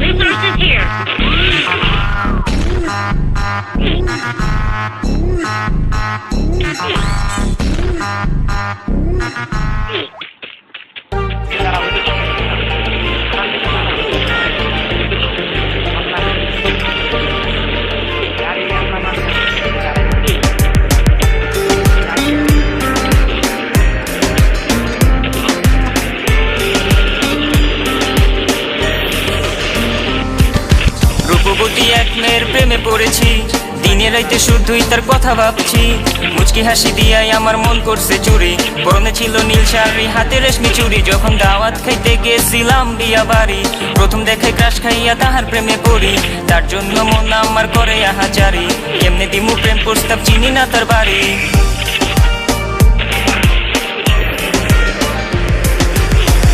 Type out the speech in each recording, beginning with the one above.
Resources here. রূপবতী এক মেয়ের প্রেমে পড়েছি, দিনে রাইতে শুধুই তার কথা ভাবছি। মুচকি হাসি দিয়াই আমার মন করছে চুরি, পরনে ছিল নীল শাড়ি, হাতে রেশমি চুড়ি। যখন দাওয়াত খাইতে গেছিলাম বিয়া বাড়ি, প্রথম দেখে ক্রাশ খাইয়া তাহার প্রেমে পড়ি। তার জন্য মন আমার করে আহাজারি, কেমনে দিমু প্রেম প্রস্তাব, চিনি না তার বাড়ি।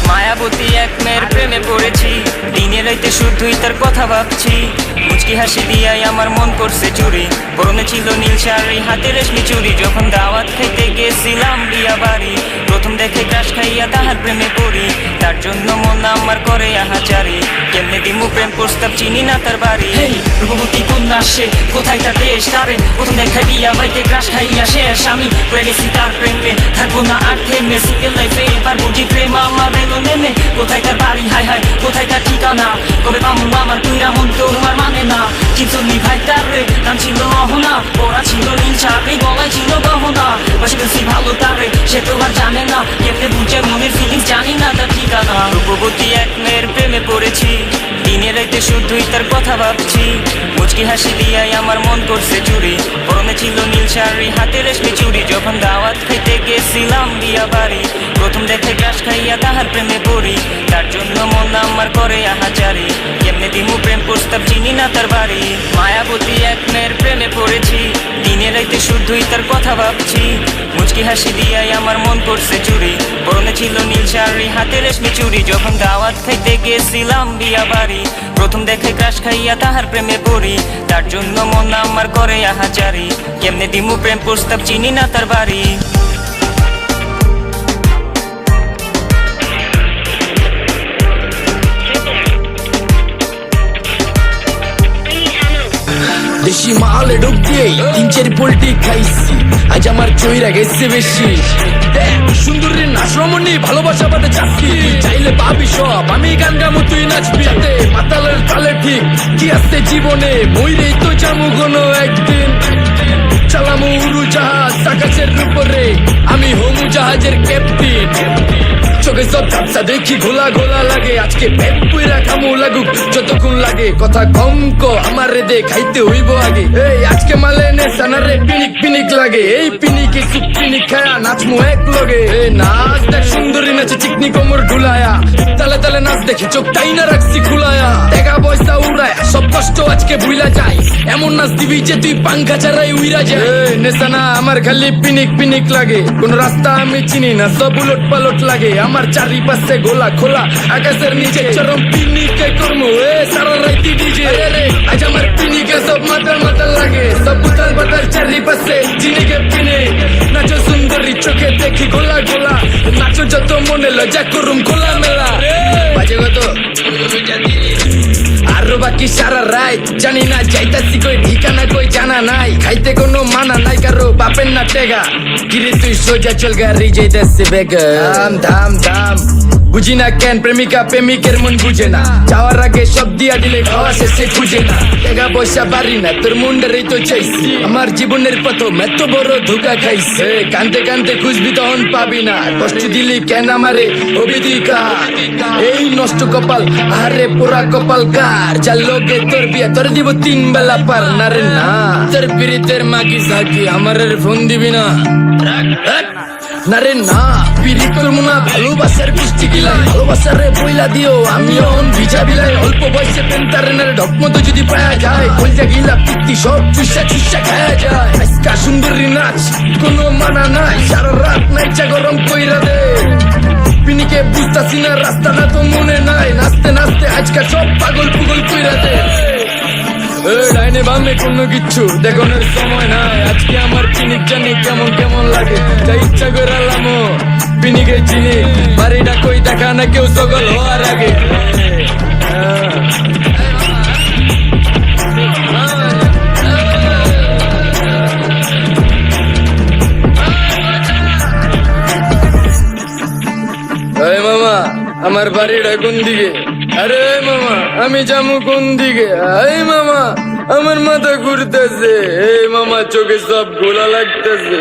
মায়াবতী এক মেয়ের প্রেমে পড়েছি, দিনে রাইতে শুধুই তার কথা ভাবছি। মুচকি হাসি দিয়াই আমার মন করছে চুরি, পরনে ছিল নীল শাড়ি, হাতে রেশমি চুড়ি। যখন দাওয়াত খাইতে গেছিলাম বিয়া বাড়ি, প্রথম দেখে ক্রাশ খাইয়া তাহার প্রেমে পড়ি। তার জন্য মন আমার করে আহাজারি, কেমনে দিমু প্রেম প্রস্তাব, চিনি না তার বাড়ি। রূপবতী কন্যা সে, কোথায় তার দেশ তারে, প্রথম দেখা বিয়া বাড়িতে ক্রাশ খাইয়া শেষ। আমি পড়ে গেছি তার প্রেমে, থাকবো না আর থেমে। সিঙ্গেল লাইফে এবার বুঝি প্রেম আমার এলো নেমে। কোথায় তার বাড়ি, হায় হায় কোথায় তার ঠিকানা, কবে পামু আমার তুইরা মন তো আমার মানে না। কিন্তু ভাই তার রে নাম ছিল অহনা, ওরা ছিল নীল শাড়ি, গলায় ছিল গহনা। বসে গেছি ভালো তারে, সে তো আর জানে না, কেমনে বুঝে মনের ফিলিংস, জানি না তার ঠিকানা। রূপবতী এক মেয়ের প্রেমে পড়েছি, দিনে রাইতে শুধুই তার কথা ভাবছি। মুচকি হাসি দিয়াই আমার মন করছে চুরি, পরনে ছিল নীল শাড়ি, হাতে রেশমি চুড়ি। যখন দাওয়াত খাইতে গেছিলাম বিয়া বাড়ি, প্রথম দেখে ক্রাশ খাইয়া তাহার প্রেমে পড়ি। তার জন্য মন আমার করে আহাজারি, কেমনে দিমু প্রেম প্রস্তাব, চিনি না তার বাড়ি। মায়াবতী এক মেয়ের প্রেমে পড়েছি, দিনে রাইতে শুধুই তার কথা ভাবছি। মুচকি হাসি দিয়াই আমার মন করছে চুরি, পরনে ছিল নীল শাড়ি, হাতে রেশমি চুড়ি। যখন দাওয়াত খাইতে গেছিলাম বিয়া বাড়ি, প্রথম দেখে ক্রাশ খাইয়া তাহার প্রেমে পড়ি। তার জন্য মন আমার করে আহাজারি, কেমনে দিমু প্রেম প্রস্তাব, চিনি না তার বাড়ি। দেশি মালে ঢুক দিয়েই 3-4 পোল্টি খাইছি, আজ আমার চইরা গেছে বেশি। সুন্দরীর নাচরমণি, ভালোবাসা বাদে চাচ্ছি, চাইলে পাবি সব, আমি গান গামো তুই নাচবি। মাতালের তালে ঠিক কি আসছে জীবনে, মইরেই তো জামু কোনো একদিন। চালামু উড়ু জাহাজ আকাশের উপরে, আমি হোমু জাহাজের ক্যাপ্টেন। চোখে সব ঝাপসা দেখি ঘোলা ঘোলা লাগে, আজকে পেট পুইরা খামু লাগুক যতক্ষণ লাগে। কথা কম কো আমার রে দে, খাইতে হইব আগে। এই আজকে মালে নে সানারে পিনিক পিনিক লাগে, এই পিনিকে সুপ পিনিক খায়া নাচমু এক লগে। এই নাচ দেখ সুন্দরী নাচে চিকনি কোমর ঢুলায়া, তালে তালে নাচ দেখে চোখ তাই না রাখছি খুলায়া। টাকা পয়সা উড়ায় সব কষ্ট আজকে ভুলা যায়, এমন নাচ দিবি যে তুই পাঙ্খা ছাড়াই উইরা যায়। নেশানা আমার খালি পিনিক পিনিক লাগে, কোন রাস্তা আমি চিনি না, সব উলট পালট লাগে। আমার চারিপাশে গোলা খোলা, আকাশের নিচে চরম পিনিকে কর্মু, সারা রাইতি ডিজে। আজ আমার পিনিকে সব মাতাল মাতাল লাগে, সব উতাল পাতাল চারিপাশে জিনিকে পিনে। নাচো সুন্দরী চোখে দেখি গোলা গোলা, নাচো যত মনে লজ্জা করুম খোলা মেলা। বাজে কত আরো বাকি সারা রাত জানি না, যাইতাছি কই ঠিকানা কই জানা নাই। খাইতে কোনো মানা নাই কারো বাপের না টেগা, গিরে তুই সোজা চল গাড়ি যাইতাছে বেগা। ধাম ধাম ধাম বুঝি না কেন প্রেমিকা প্রেমিকের মন বুঝে না, যাওয়ার আগে সব দিয়া দিলে খাওয়া শেষে খুঁজে না। টাকা পয়সা পারি না তোর মুন্ডারেই তো চাইছি, আমার জীবনের প্রথম এত বড় ধোকা খাইছে। কানতে কানতে খুঁজবি তখন পাবি না, কষ্ট দিলি কেন আমারে অবিধিকা। এই নষ্ট কপাল আরে পোড়া কপাল কার, যার লোকে তোর বিয়া তোর দিব 3 বেলা পার না রে না। তোর পিরিতের মাগি সাকি আমার ফোন দিবি না, না রে না। পিরিত করবো না ভালোবাসার বৃষ্টি গিলাই, ভালোবাসার রে বইলা দিও আমিও ভিজা বিলাই। অল্প বয়সে পেন্টারেনার ঢকমতো যদি পাওয়া যায়, কলজা গিলা পিত্তি সব চুষা চুষা খায়া যায়। আজকা সুন্দরী নাচ কোনো মানা নাই, সারা রাত নাইচা গরম কইরা দে। পিনিকে বুঝতাছি না রাস্তাটা তো মনে নাই, নাচতে নাচতে আজকা সব পাগল পুগল কইরা দে। ডাইনে বামে কোনো কিচ্ছু দেখানোর সময় নাই, আজকে আমার পিনিক জানি কেমন কেমন লাগে, তাই ইচ্ছা করে আলামো পিনিকে চিনি। বাড়িটা কই দেখা না কেউ সকল হওয়ার আগে। এই মামা আমার বাড়িটা কোন দিকে? আরে মামা আমি যাবো কোন দিকে? এই মামা আমার মাথা ঘুরতেছে, এই মামা চোখে সব গোলা লাগতেছে।